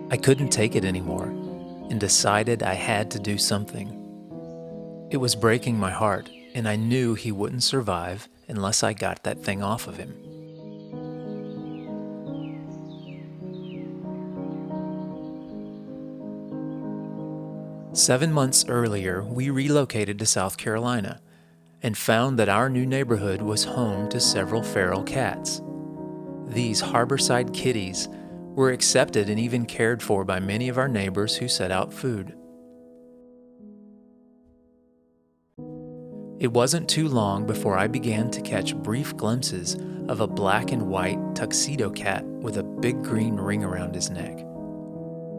I couldn't take it anymore and decided I had to do something. It was breaking my heart, and I knew he wouldn't survive unless I got that thing off of him. "7 months earlier, we relocated to South Carolina and found that our new neighborhood was home to several feral cats. These harborside kitties were accepted and even cared for by many of our neighbors who set out food. It wasn't too long before I began to catch brief glimpses of a black and white tuxedo cat with a big green ring around his neck.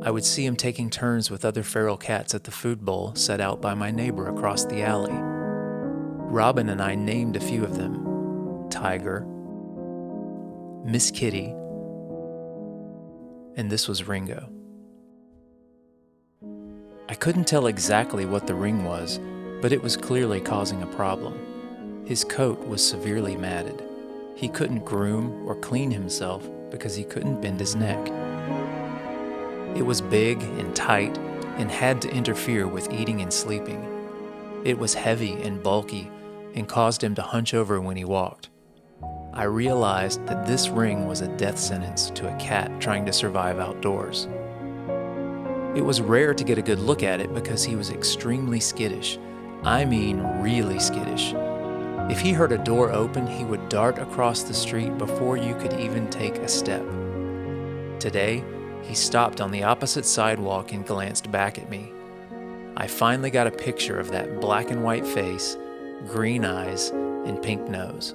I would see him taking turns with other feral cats at the food bowl set out by my neighbor across the alley. Robin and I named a few of them: Tiger, Miss Kitty, and this was Ringo. I couldn't tell exactly what the ring was, but it was clearly causing a problem. His coat was severely matted. He couldn't groom or clean himself because he couldn't bend his neck. It was big and tight and had to interfere with eating and sleeping. It was heavy and bulky and caused him to hunch over when he walked. I realized that this ring was a death sentence to a cat trying to survive outdoors. It was rare to get a good look at it because he was extremely skittish. I mean, really skittish. If he heard a door open, he would dart across the street before you could even take a step. Today, he stopped on the opposite sidewalk and glanced back at me. I finally got a picture of that black and white face, green eyes, and pink nose.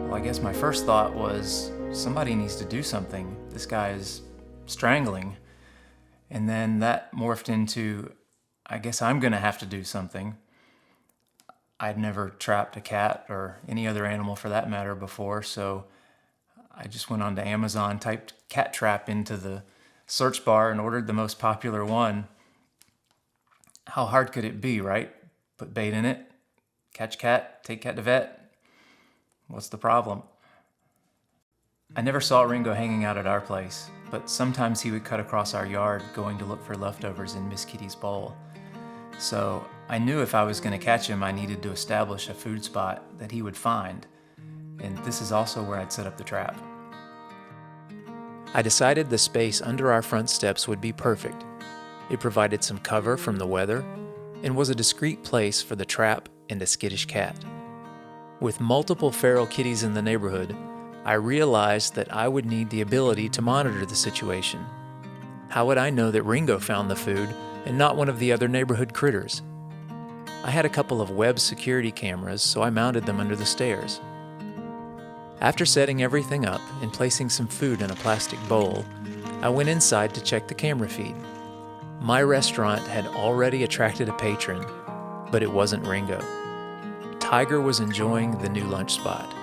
Well, I guess my first thought was, somebody needs to do something. This guy is strangling. And then that morphed into, I guess I'm going to have to do something. I'd never trapped a cat or any other animal for that matter before, so I just went onto Amazon, typed cat trap into the search bar, and ordered the most popular one. How hard could it be, right? Put bait in it, catch cat, take cat to vet. What's the problem? I never saw Ringo hanging out at our place, but sometimes he would cut across our yard going to look for leftovers in Miss Kitty's bowl. So I knew if I was going to catch him, I needed to establish a food spot that he would find, and this is also where I'd set up the trap. I decided the space under our front steps would be perfect. It provided some cover from the weather and was a discreet place for the trap and a skittish cat. With multiple feral kitties in the neighborhood, I realized that I would need the ability to monitor the situation. How would I know that Ringo found the food and not one of the other neighborhood critters? I had a couple of web security cameras, so I mounted them under the stairs. After setting everything up and placing some food in a plastic bowl, I went inside to check the camera feed. My restaurant had already attracted a patron, but it wasn't Ringo. Tiger was enjoying the new lunch spot.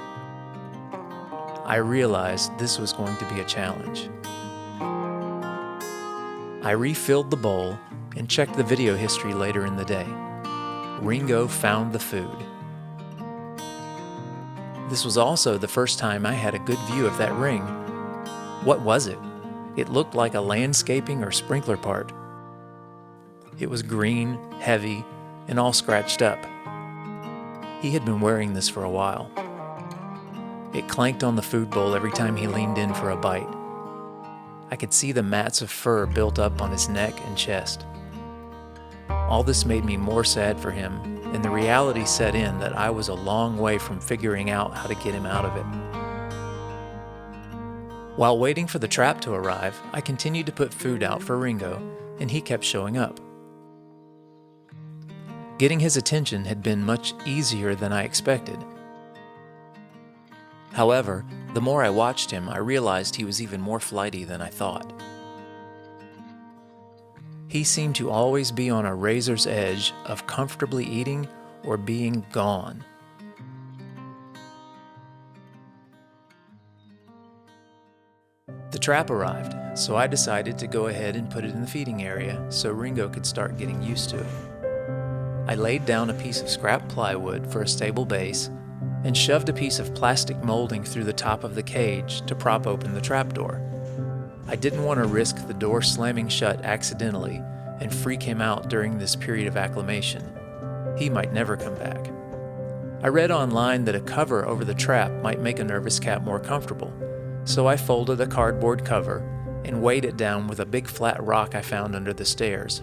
I realized this was going to be a challenge. I refilled the bowl and checked the video history later in the day. Ringo found the food. This was also the first time I had a good view of that ring. What was it? It looked like a landscaping or sprinkler part. It was green, heavy, and all scratched up. He had been wearing this for a while. It clanked on the food bowl every time he leaned in for a bite. I could see the mats of fur built up on his neck and chest. All this made me more sad for him, and the reality set in that I was a long way from figuring out how to get him out of it. While waiting for the trap to arrive, I continued to put food out for Ringo, and he kept showing up. Getting his attention had been much easier than I expected. However, the more I watched him, I realized he was even more flighty than I thought. He seemed to always be on a razor's edge of comfortably eating or being gone. The trap arrived, so I decided to go ahead and put it in the feeding area so Ringo could start getting used to it. I laid down a piece of scrap plywood for a stable base and shoved a piece of plastic molding through the top of the cage to prop open the trapdoor. I didn't want to risk the door slamming shut accidentally and freak him out during this period of acclimation. He might never come back. I read online that a cover over the trap might make a nervous cat more comfortable, so I folded a cardboard cover and weighed it down with a big flat rock I found under the stairs.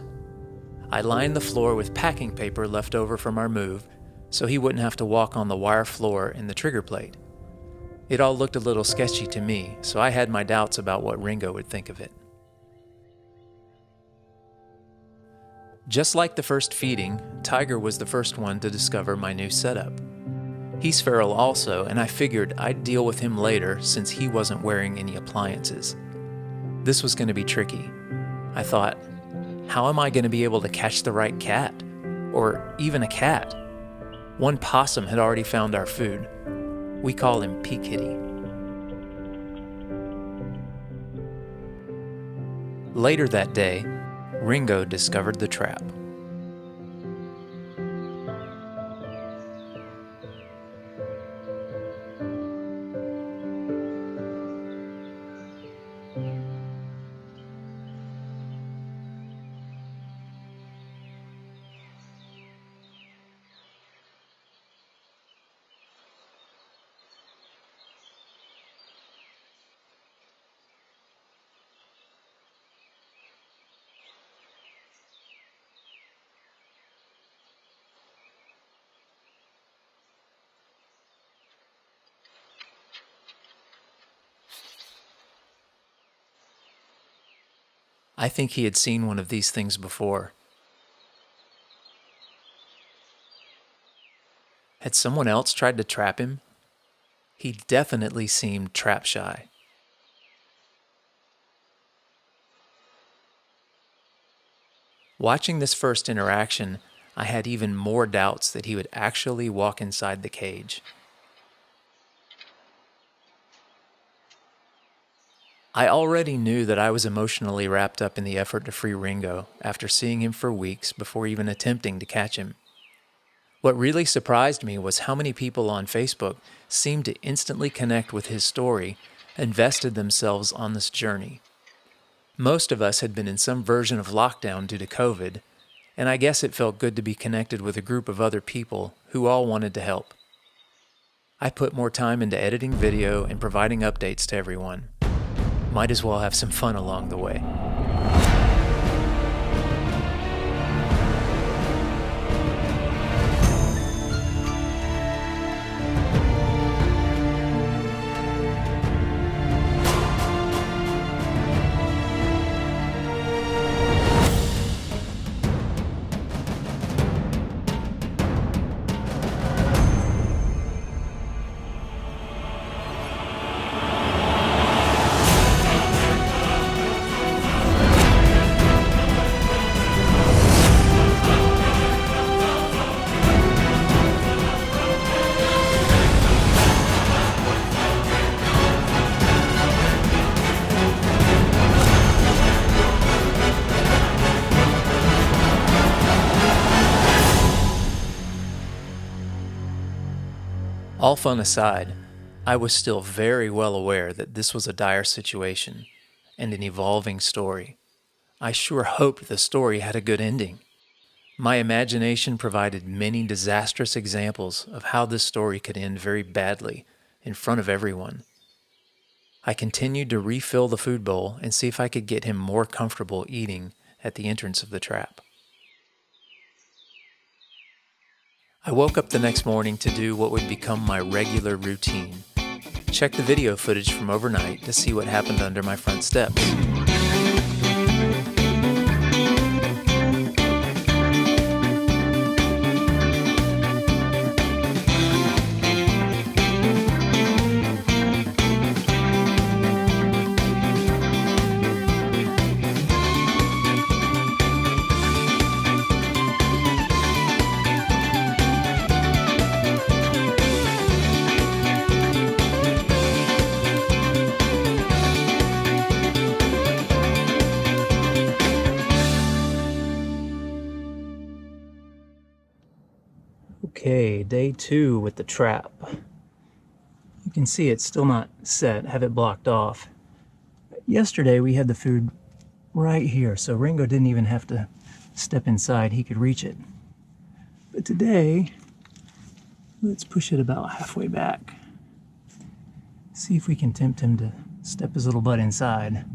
I lined the floor with packing paper left over from our move so he wouldn't have to walk on the wire floor and the trigger plate. It all looked a little sketchy to me, so I had my doubts about what Ringo would think of it. Just like the first feeding, Tiger was the first one to discover my new setup. He's feral also, and I figured I'd deal with him later since he wasn't wearing any appliances. This was going to be tricky. I thought, how am I going to be able to catch the right cat? Or even a cat? One possum had already found our food. We call him Pea Kitty. Later that day, Ringo discovered the trap. I think he had seen one of these things before. Had someone else tried to trap him? He definitely seemed trap shy. Watching this first interaction, I had even more doubts that he would actually walk inside the cage. I already knew that I was emotionally wrapped up in the effort to free Ringo after seeing him for weeks before even attempting to catch him. What really surprised me was how many people on Facebook seemed to instantly connect with his story and vested themselves on this journey. Most of us had been in some version of lockdown due to COVID, and I guess it felt good to be connected with a group of other people who all wanted to help. I put more time into editing video and providing updates to everyone. Might as well have some fun along the way. All fun aside, I was still very well aware that this was a dire situation and an evolving story. I sure hoped the story had a good ending. My imagination provided many disastrous examples of how this story could end very badly in front of everyone. I continued to refill the food bowl and see if I could get him more comfortable eating at the entrance of the trap. I woke up the next morning to do what would become my regular routine. Check the video footage from overnight to see what happened under my front steps. Okay, day 2 with the trap. can see it's still not set, have it blocked off. Yesterday we had the food right here, so Ringo didn't even have to step inside, he could reach it. But today, let's push it about halfway back. See if we can tempt him to step his little butt inside.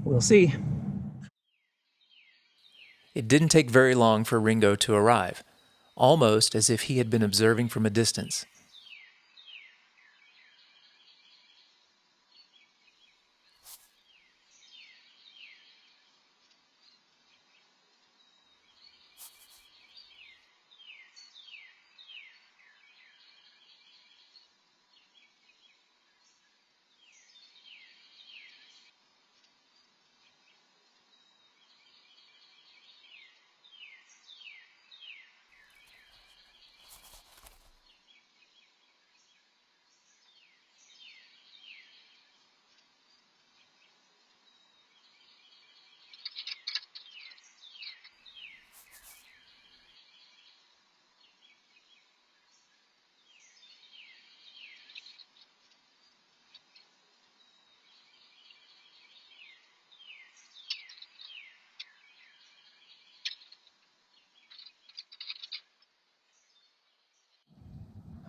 We'll see. It didn't take very long for Ringo to arrive, almost as if he had been observing from a distance.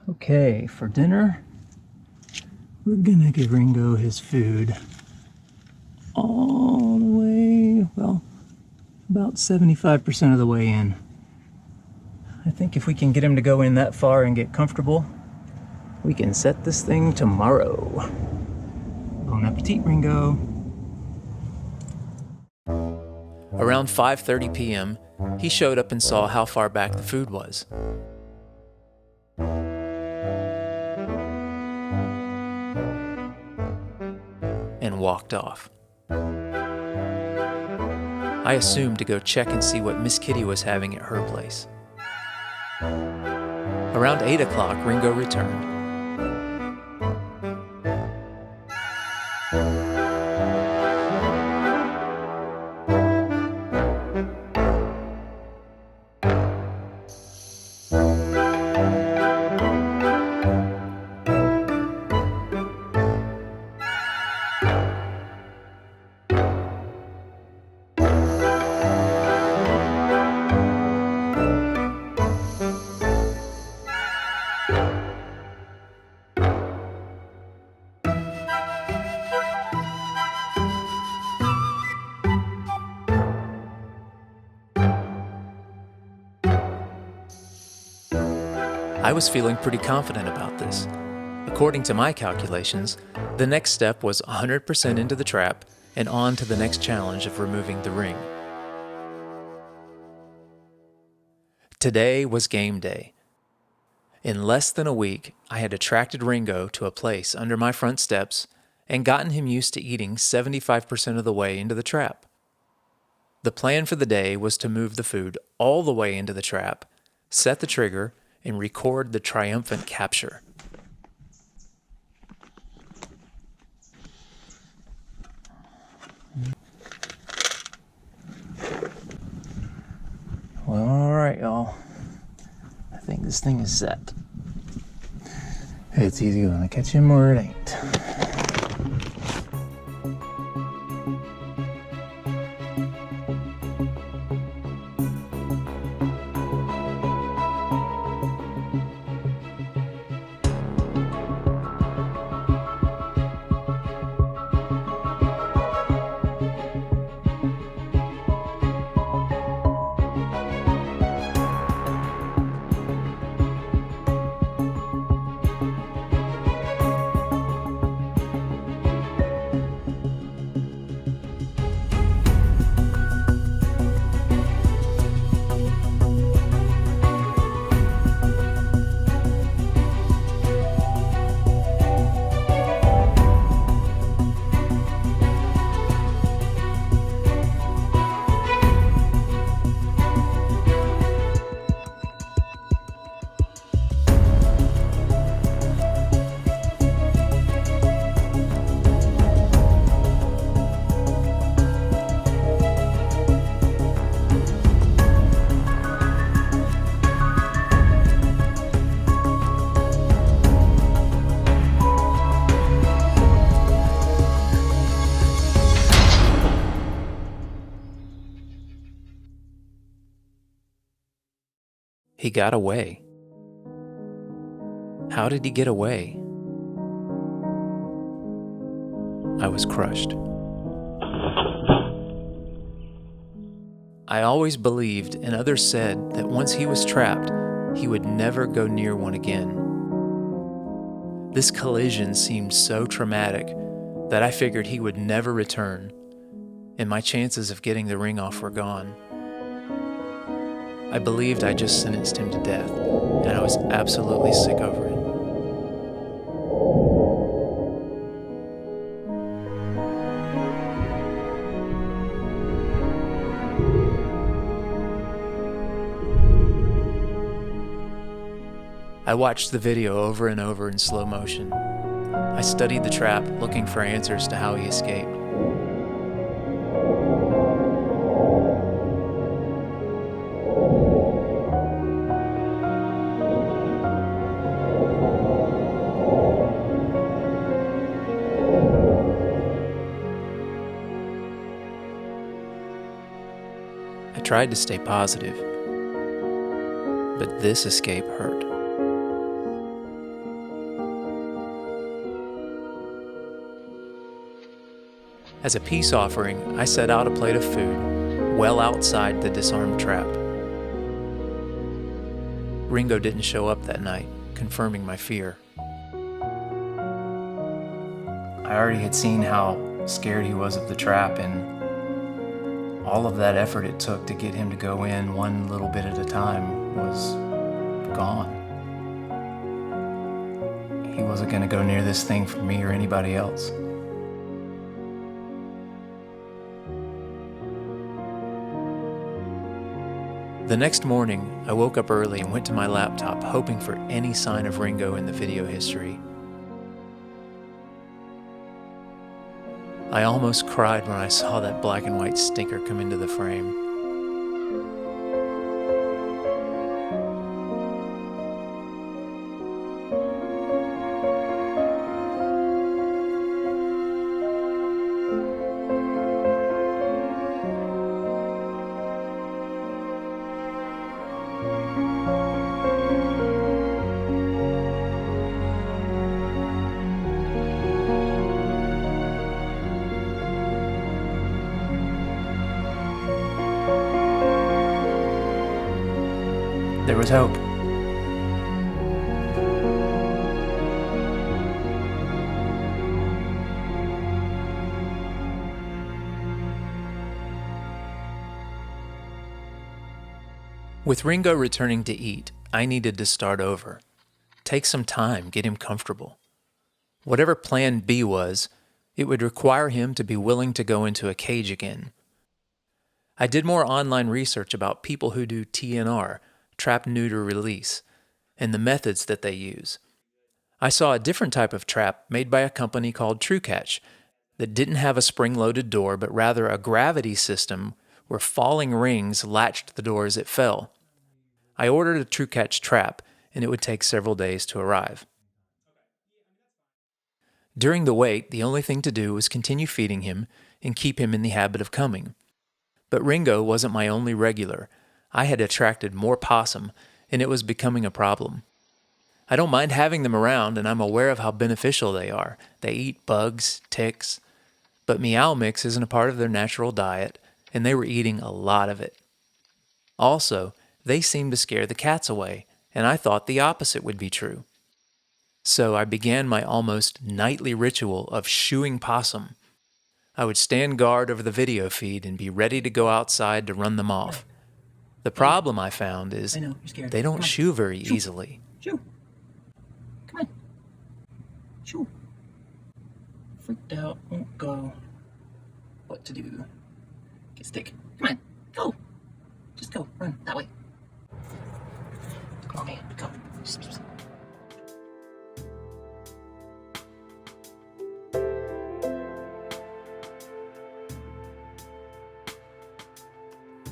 Okay, for dinner, we're gonna give Ringo his food all the way, well, about 75% of the way in. I think if we can get him to go in that far and get comfortable, we can set this thing tomorrow. Bon appetit, Ringo. Around 5:30 p.m., he showed up and saw how far back the food was. And walked off. I assumed to go check and see what Miss Kitty was having at her place. Around 8 o'clock, Ringo returned. I was feeling pretty confident about this. According to my calculations, the next step was 100% into the trap and on to the next challenge of removing the ring. Today was game day. In less than a week, I had attracted Ringo to a place under my front steps and gotten him used to eating 75% of the way into the trap. The plan for the day was to move the food all the way into the trap, set the trigger, and record the triumphant capture. Well, all right, y'all. I think this thing is set. It's either gonna catch him or it ain't. He got away. How did he get away? I was crushed. I always believed, and others said, that once he was trapped, he would never go near one again. This collision seemed so traumatic that I figured he would never return, and my chances of getting the ring off were gone. I believed I just sentenced him to death, and I was absolutely sick over it. I watched the video over and over in slow motion. I studied the trap, looking for answers to how he escaped. I tried to stay positive, but this escape hurt. As a peace offering, I set out a plate of food well outside the disarmed trap. Ringo didn't show up that night, confirming my fear. I already had seen how scared he was of the trap, and all of that effort it took to get him to go in one little bit at a time was gone. He wasn't going to go near this thing for me or anybody else. The next morning, I woke up early and went to my laptop, hoping for any sign of Ringo in the video history. I almost cried when I saw that black and white stinker come into the frame. There was hope. With Ringo returning to eat, I needed to start over. Take some time, get him comfortable. Whatever plan B was, it would require him to be willing to go into a cage again. I did more online research about people who do TNR, trap, neuter, release, and the methods that they use. I saw a different type of trap made by a company called TrueCatch that didn't have a spring-loaded door, but rather a gravity system where falling rings latched the door as it fell. I ordered a TrueCatch trap, and it would take several days to arrive. During the wait, the only thing to do was continue feeding him and keep him in the habit of coming. But Ringo wasn't my only regular. I had attracted more possum, and it was becoming a problem. I don't mind having them around, and I'm aware of how beneficial they are. They eat bugs, ticks, but Meow Mix isn't a part of their natural diet, and they were eating a lot of it. Also, they seemed to scare the cats away, and I thought the opposite would be true. So I began my almost nightly ritual of shooing possum. I would stand guard over the video feed and be ready to go outside to run them off. The problem I found is they don't shoo very easily. Shoo. Come on. Shoo. Freaked out. Won't go. What to do? Get stick. Come on. Go. Just go. Run that way. Come on, man. Go.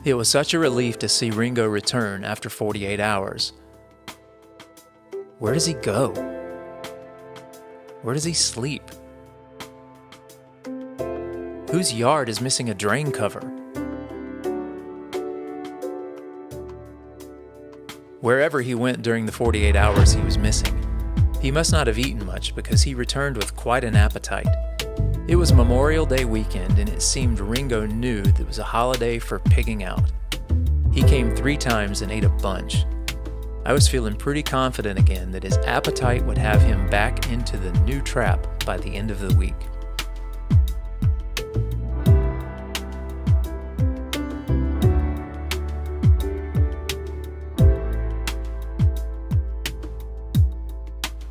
It was such a relief to see Ringo return after 48 hours. Where does he go? Where does he sleep? Whose yard is missing a drain cover? wherever he went during the 48 hours he was missing. He must not have eaten much because he returned with quite an appetite. It was Memorial Day weekend, and it seemed Ringo knew that it was a holiday for pigging out. He came 3 times and ate a bunch. I was feeling pretty confident again that his appetite would have him back into the new trap by the end of the week.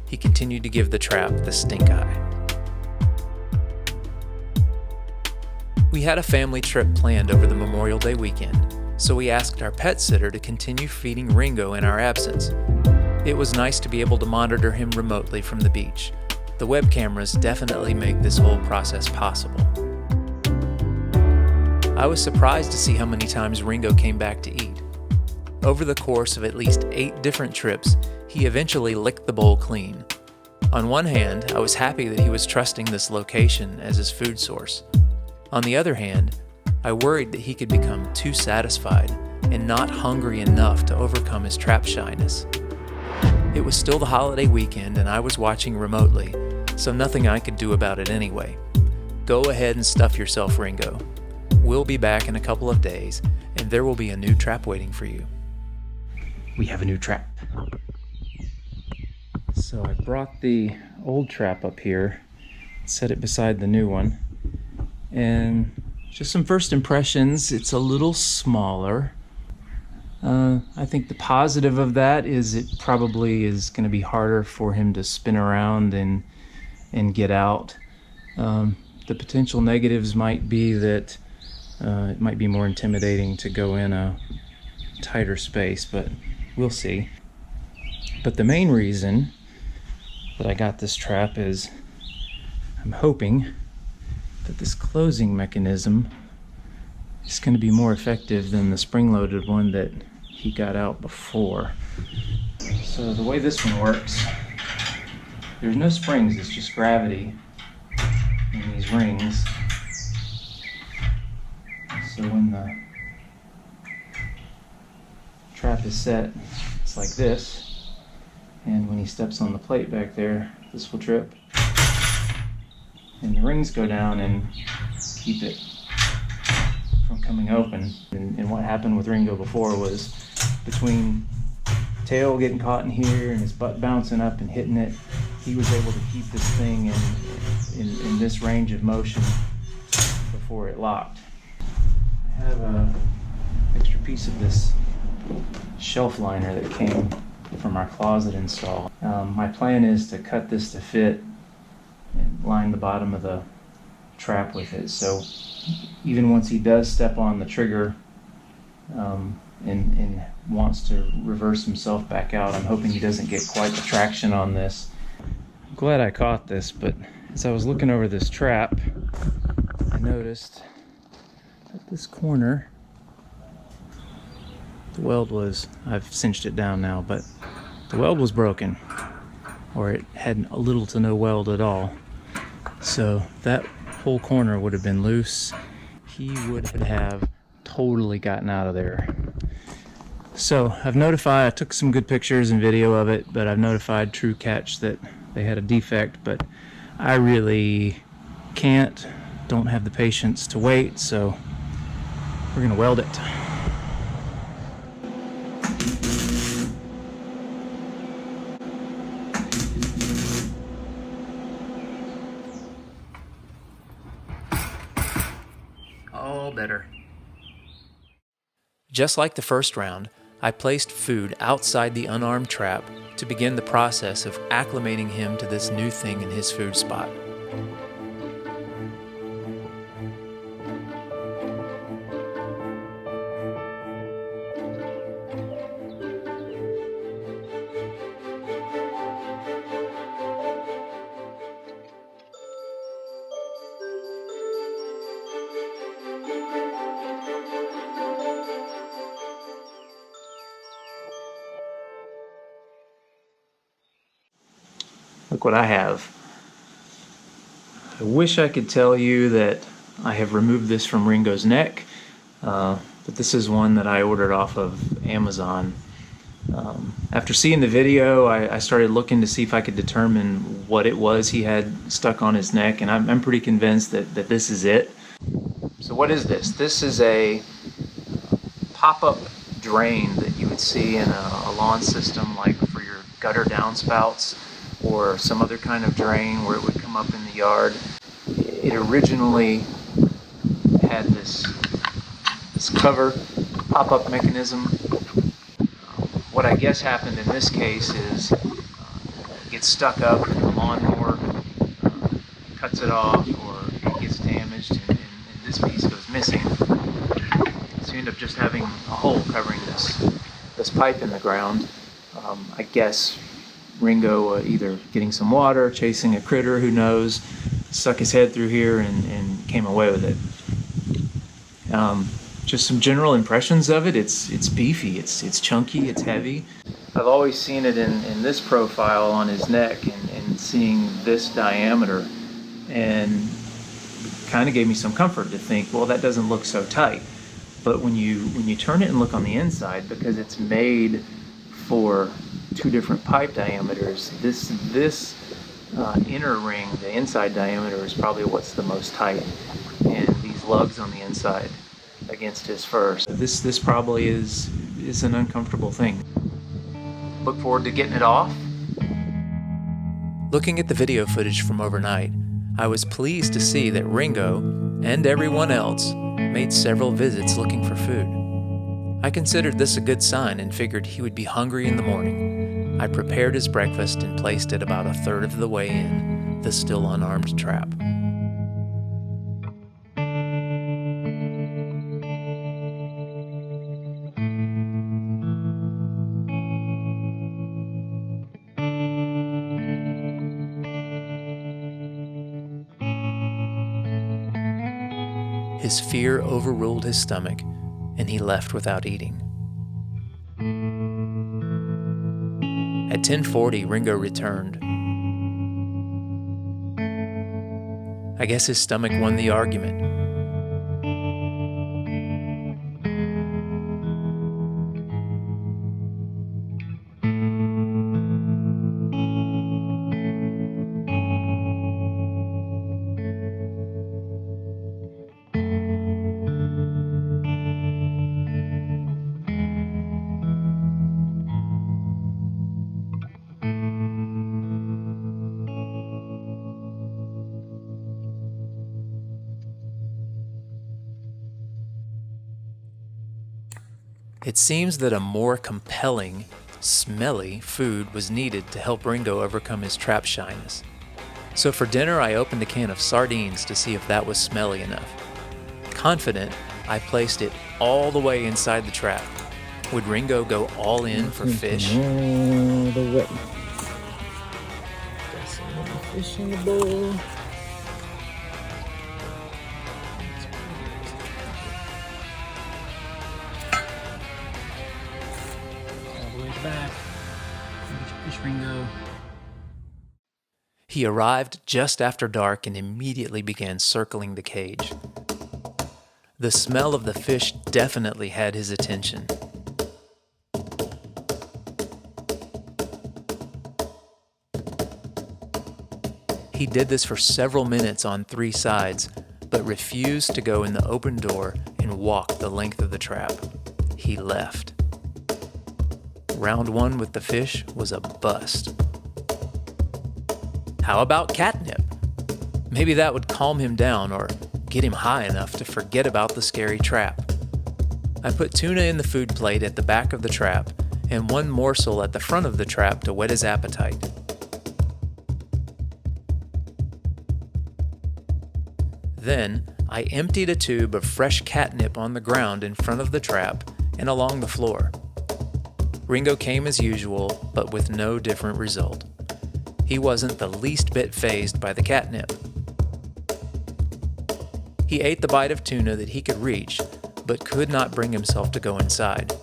He continued to give the trap the stink eye. We had a family trip planned over the Memorial Day weekend, so we asked our pet sitter to continue feeding Ringo in our absence. It was nice to be able to monitor him remotely from the beach. The web cameras definitely make this whole process possible. I was surprised to see how many times Ringo came back to eat. Over the course of at least 8 different trips, he eventually licked the bowl clean. On one hand, I was happy that he was trusting this location as his food source. On the other hand, I worried that he could become too satisfied and not hungry enough to overcome his trap shyness. It was still the holiday weekend and I was watching remotely, so nothing I could do about it anyway. Go ahead and stuff yourself, Ringo. We'll be back in a couple of days, and there will be a new trap waiting for you. We have a new trap. So I brought the old trap up here, set it beside the new one, and just some first impressions. It's a little smaller. I think the positive of that is it probably is going to be harder for him to spin around and get out. The potential negatives might be that it might be more intimidating to go in a tighter space, but we'll see. But the main reason that I got this trap is I'm hoping that this closing mechanism is going to be more effective than the spring-loaded one that he got out before. So the way this one works, there's no springs, it's just gravity in these rings. So when the trap is set, it's like this. And when he steps on the plate back there, this will trip. And the rings go down and keep it from coming open. And what happened with Ringo before was between tail getting caught in here and his butt bouncing up and hitting it, he was able to keep this thing in this range of motion before it locked. I have an extra piece of this shelf liner that came from our closet install. My plan is to cut this to fit and line the bottom of the trap with it, so even once he does step on the trigger and wants to reverse himself back out, I'm hoping he doesn't get quite the traction on this. I'm glad I caught this, but as I was looking over this trap, I noticed that this corner, the weld was, I've cinched it down now, but the weld was broken, or it had a little to no weld at all. So that whole corner would have been loose. He would have totally gotten out of there. So I took some good pictures and video of it, but I've notified True Catch that they had a defect, but I really don't have the patience to wait, so we're gonna weld it. All better. Just like the first round, I placed food outside the unarmed trap to begin the process of acclimating him to this new thing in his food spot. Look what I have. I wish I could tell you that I have removed this from Ringo's neck, but this is one that I ordered off of Amazon. After seeing the video, I started looking to see if I could determine what it was he had stuck on his neck, and I'm pretty convinced that this is it. So what is this? This is a pop-up drain that you would see in a lawn system, like for your gutter downspouts or some other kind of drain where it would come up in the yard. It originally had this cover pop-up mechanism. What I guess happened in this case is it gets stuck up and the lawnmower cuts it off, or it gets damaged and this piece goes missing. So you end up just having a hole covering this pipe in the ground. I guess Ringo, either getting some water, chasing a critter, who knows, stuck his head through here and came away with it. Just some general impressions of it. It's beefy, it's chunky, it's heavy. I've always seen it in this profile on his neck and seeing this diameter, and kind of gave me some comfort to think, well, that doesn't look so tight. But when you turn it and look on the inside, because it's made for two different pipe diameters, this inner ring, the inside diameter, is probably what's the most tight, and these lugs on the inside against his fur. So this probably is an uncomfortable thing. Look forward to getting it off. Looking at the video footage from overnight, I was pleased to see that Ringo and everyone else made several visits looking for food. I considered this a good sign and figured he would be hungry in the morning. I prepared his breakfast and placed it about a third of the way in the still unarmed trap. His fear overruled his stomach, and he left without eating. At 10:40, Ringo returned. I guess his stomach won the argument. It seems that a more compelling, smelly food was needed to help Ringo overcome his trap shyness. So for dinner, I opened a can of sardines to see if that was smelly enough. Confident, I placed it all the way inside the trap. Would Ringo go all in for fish? All the way. Got some little fish in the bowl. Back. Fish Ringo. He arrived just after dark and immediately began circling the cage. The smell of the fish definitely had his attention. He did this for several minutes on 3 sides, but refused to go in the open door and walk the length of the trap. He left. Round 1 with the fish was a bust. How about catnip? Maybe that would calm him down or get him high enough to forget about the scary trap. I put tuna in the food plate at the back of the trap and 1 morsel at the front of the trap to whet his appetite. Then, I emptied a tube of fresh catnip on the ground in front of the trap and along the floor. Ringo came as usual, but with no different result. He wasn't the least bit fazed by the catnip. He ate the bite of tuna that he could reach, but could not bring himself to go inside.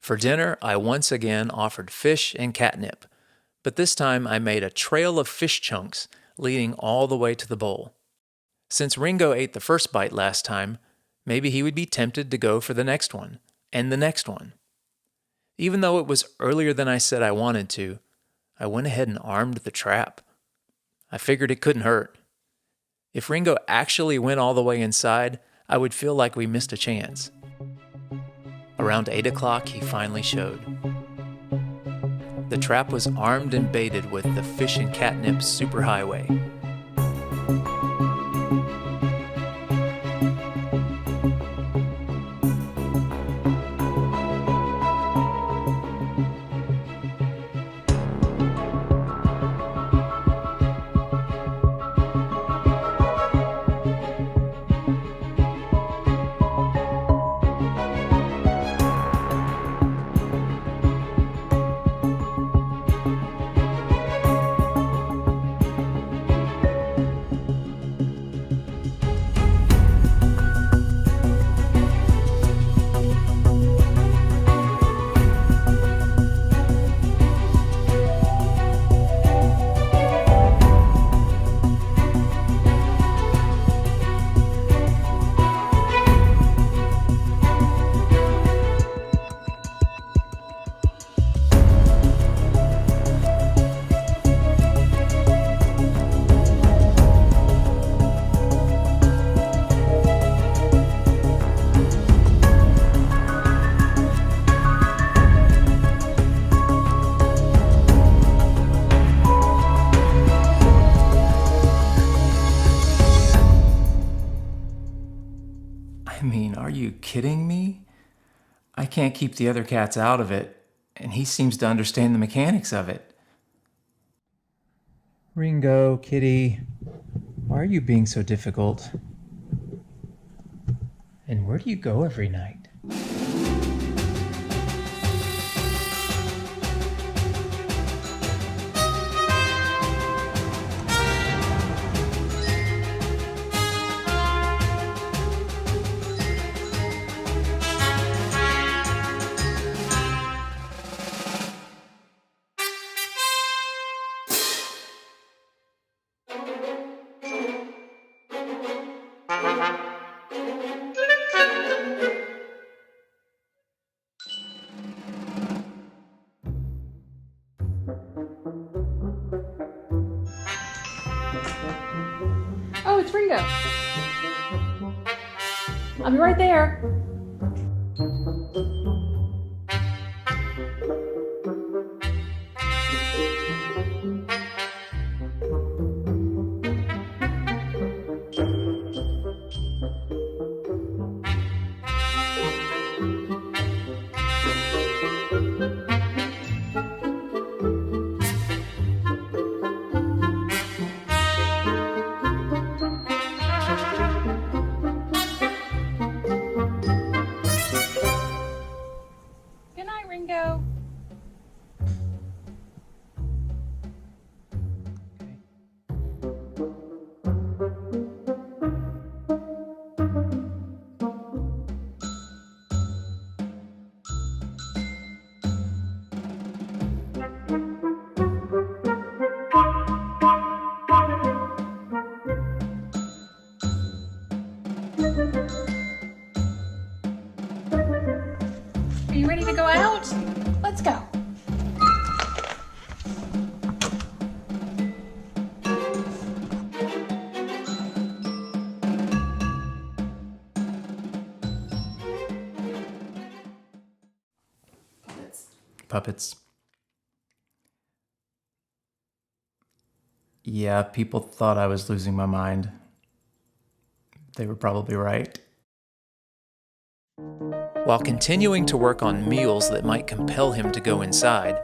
For dinner, I once again offered fish and catnip, but this time I made a trail of fish chunks leading all the way to the bowl. Since Ringo ate the first bite last time, maybe he would be tempted to go for the next one, and the next one. Even though it was earlier than I said I wanted to, I went ahead and armed the trap. I figured it couldn't hurt. If Ringo actually went all the way inside, I would feel like we missed a chance. Around 8 o'clock, he finally showed. The trap was armed and baited with the fish and catnip superhighway. I mean, are you kidding me? I can't keep the other cats out of it, and he seems to understand the mechanics of it. Ringo, kitty, why are you being so difficult? And where do you go every night? Oh, it's Ringo. I'll be right there. Good night, Ringo. Are you ready to go out? Let's go. Puppets. Yeah, people thought I was losing my mind. They were probably right. While continuing to work on meals that might compel him to go inside,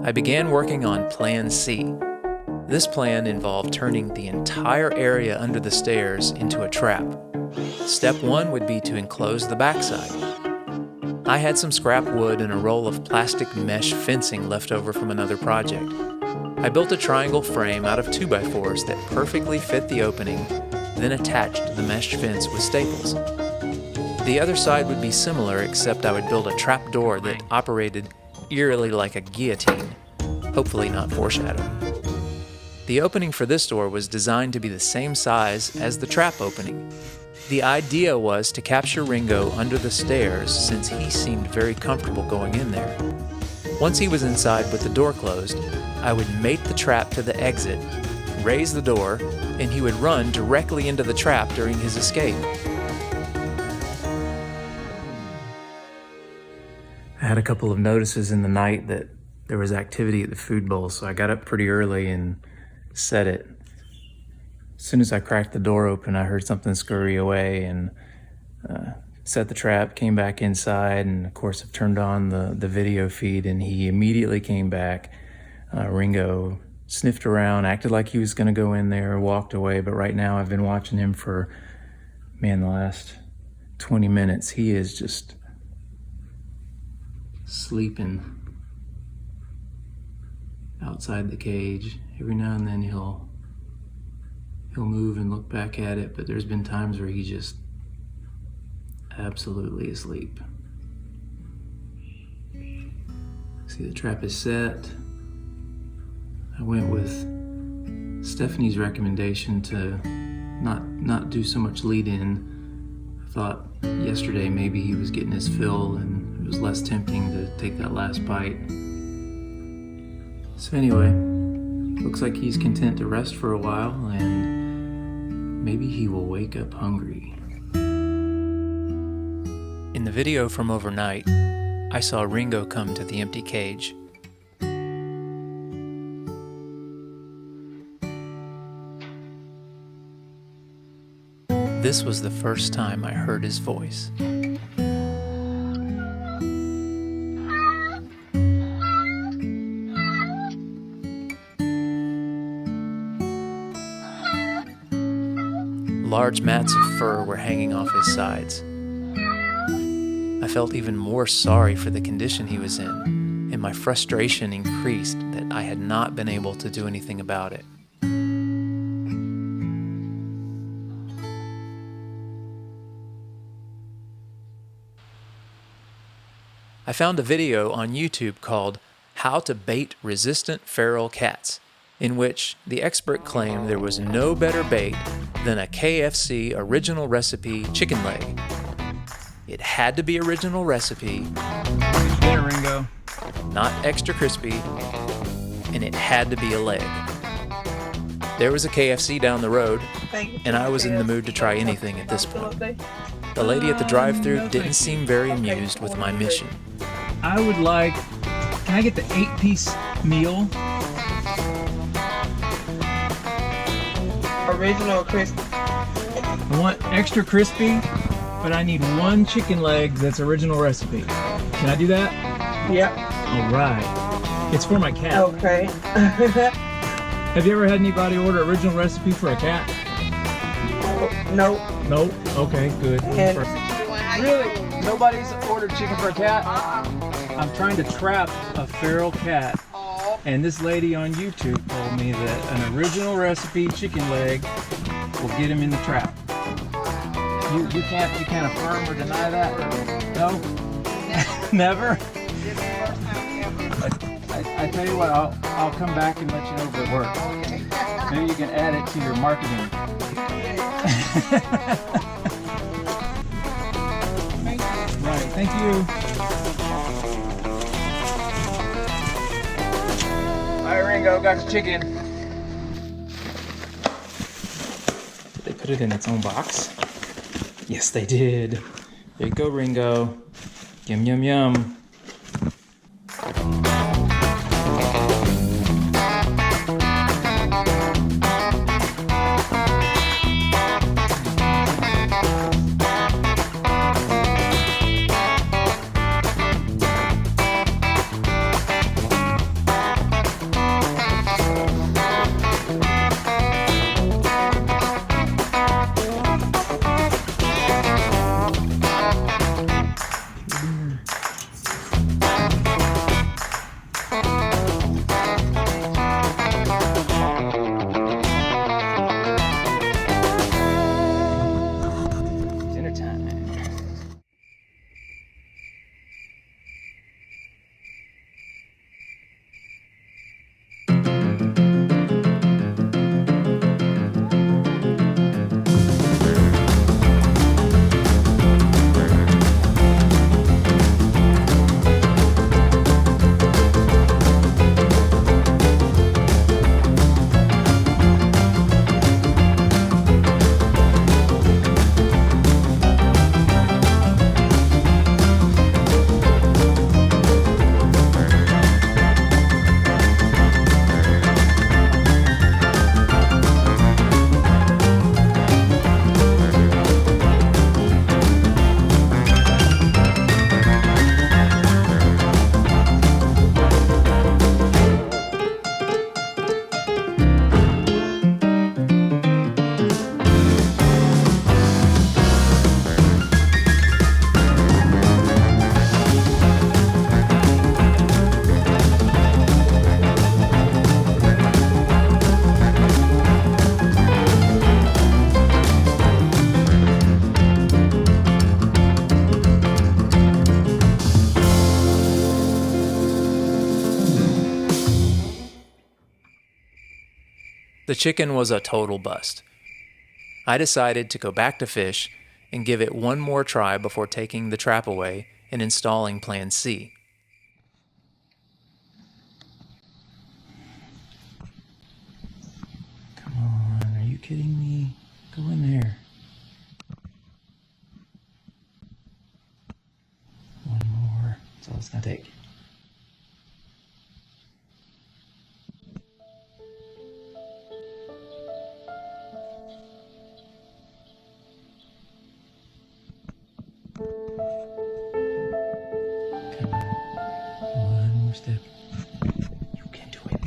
I began working on Plan C. This plan involved turning the entire area under the stairs into a trap. Step 1 would be to enclose the backside. I had some scrap wood and a roll of plastic mesh fencing left over from another project. I built a triangle frame out of 2x4s that perfectly fit the opening, then attached the mesh fence with staples. The other side would be similar, except I would build a trap door that operated eerily like a guillotine, hopefully not foreshadowing. The opening for this door was designed to be the same size as the trap opening. The idea was to capture Ringo under the stairs since he seemed very comfortable going in there. Once he was inside with the door closed, I would mate the trap to the exit, raise the door, and he would run directly into the trap during his escape. I had a couple of notices in the night that there was activity at the food bowl, so I got up pretty early and set it. As soon as I cracked the door open, I heard something scurry away and set the trap, came back inside, and of course I've turned on the video feed, and he immediately came back. Ringo sniffed around, acted like he was going to go in there, walked away, but right now I've been watching him for, the last 20 minutes. He is just sleeping outside the cage. Every now and then he'll move and look back at it, but there's been times where he's just absolutely asleep. See, the trap is set. I went with Stephanie's recommendation to not do so much lead-in. I thought yesterday maybe he was getting his fill and it was less tempting to take that last bite. So anyway, looks like he's content to rest for a while, and maybe he will wake up hungry. In the video from overnight, I saw Ringo come to the empty cage. This was the first time I heard his voice. Large mats of fur were hanging off his sides. I felt even more sorry for the condition he was in, and my frustration increased that I had not been able to do anything about it. I found a video on YouTube called How to Bait Resistant Feral Cats, in which the expert claimed there was no better bait than a KFC original recipe chicken leg. It had to be original recipe, There, Ringo. not extra crispy, and it had to be a leg. There was a KFC down the road, and I was in the mood to try anything at this point. The lady at the drive-thru didn't seem very amused with my mission. I would like, can I get the 8-piece meal? Original crispy. I want extra crispy, but I need one chicken leg that's original recipe. Can I do that? Yep. All right. It's for my cat. Okay. Have you ever had anybody order original recipe for a cat? Nope. Nope. Okay, good. And Really? Nobody's ordered chicken for a cat? I'm trying to trap a feral cat, and this lady on YouTube told me that an original recipe chicken leg will get him in the trap. You can't affirm or deny that? No? Never? I tell you what, I'll come back and let you know if it works. Maybe you can add it to your marketing. Right, thank you. All right, Ringo, got your chicken. Did they put it in its own box? Yes, they did. There you go, Ringo. Yum, yum, yum. The chicken was a total bust. I decided to go back to fish and give it one more try before taking the trap away and installing Plan C. Come on, are you kidding me? Go in there. One more. That's all it's gonna take. Come on. One more step. You can do it.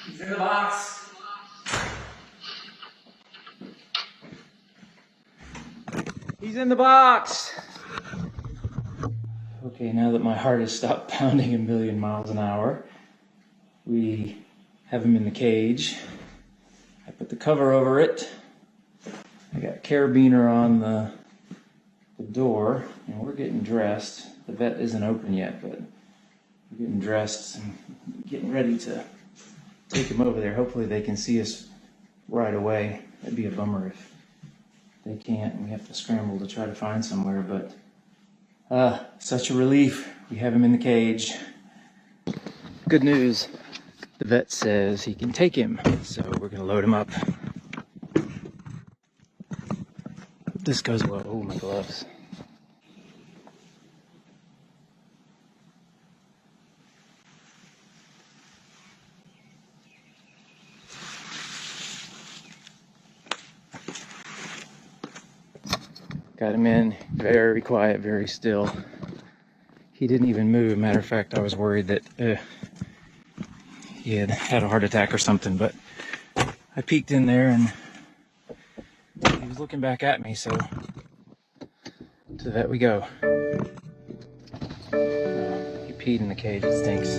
He's in the box. He's in the box. Okay, now that my heart has stopped pounding a million miles an hour, we have him in the cage. I put the cover over it. I got a carabiner on the door, and we're getting dressed. The vet isn't open yet, but we're getting dressed and getting ready to take him over there. Hopefully they can see us right away. That'd be a bummer if they can't and we have to scramble to try to find somewhere, but such a relief. We have him in the cage. Good news. The vet says he can take him, so we're gonna load him up. Hope this goes well. Oh, my gloves. Got him in, very quiet, very still. He didn't even move. Matter of fact, I was worried that he had a heart attack or something, but I peeked in there and he was looking back at me, so to the vet we go. He peed in the cage, it stinks.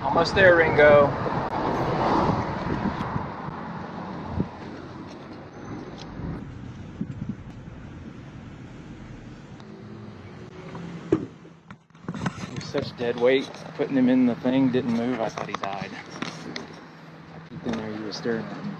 Almost there, Ringo. Such dead weight, putting him in the thing, didn't move. I thought he died. I peeked in there, he was staring at me.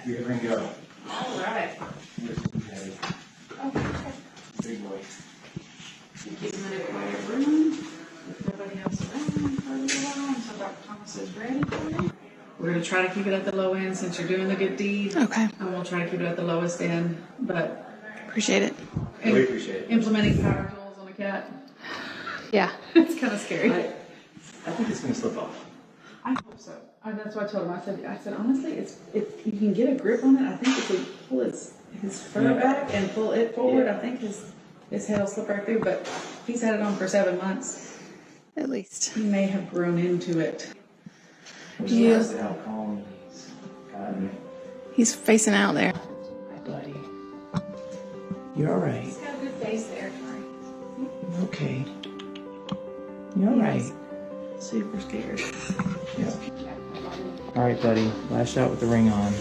Here, Ringo. All right. Here's Daddy. Okay. Big boy. You keep him in a quiet room. Says ready for you. We're going to try to keep it at the low end since you're doing the good deed. Okay. I'm going to try to keep it at the lowest end, but Appreciate it. We appreciate it. implementing power tools on a cat, Yeah. it's kind of scary. I think it's gonna slip off. I hope so. That's what I told him. I said honestly, if you can get a grip on it, I think if we pull his fur back and pull it forward, I think his head will slip right through. But he's had it on for 7 months. At least. He may have grown into it. Yeah. How calm he's gotten. He's facing out there. Hi, buddy. You're all right. He's got a good face there. You're okay. You're all right. Super scared. Yeah. All right, buddy. Last shot with the ring on.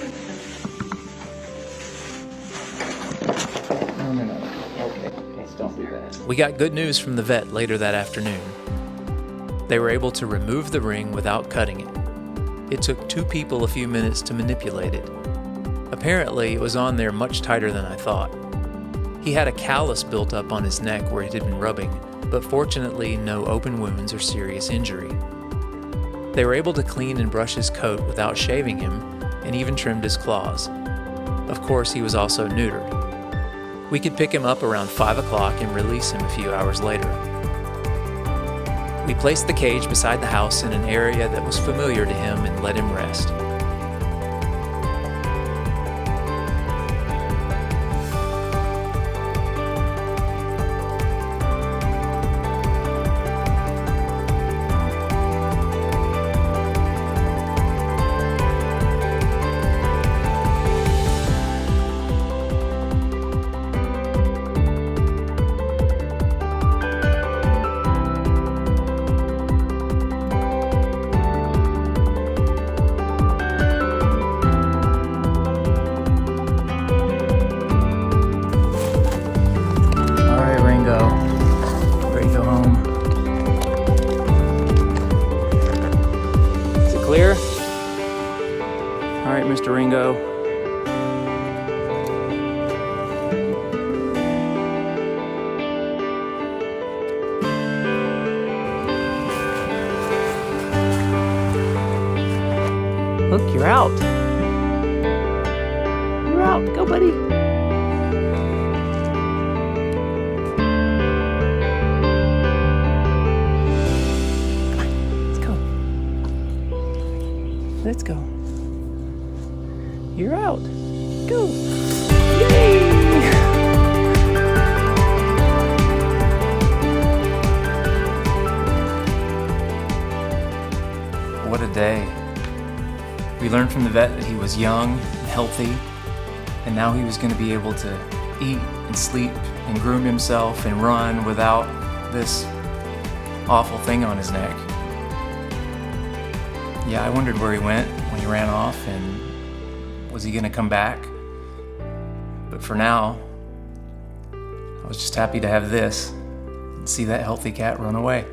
No. Okay. Don't do that. We got good news from the vet later that afternoon. They were able to remove the ring without cutting it. It took 2 people a few minutes to manipulate it. Apparently, it was on there much tighter than I thought. He had a callus built up on his neck where it had been rubbing, but fortunately no open wounds or serious injury. They were able to clean and brush his coat without shaving him, and even trimmed his claws. Of course, he was also neutered. We could pick him up around 5 o'clock and release him a few hours later. We placed the cage beside the house in an area that was familiar to him and let him rest. All right, Ringo. Ready to go home? Is it clear? All right, Mr. Ringo. Look, you're out. You're out. Go, buddy. Let's go. You're out. Go. Yay! What a day. We learned from the vet that he was young and healthy, and now he was going to be able to eat and sleep and groom himself and run without this awful thing on his neck. Yeah, I wondered where he went when he ran off, and was he gonna come back? But for now, I was just happy to have this and see that healthy cat run away.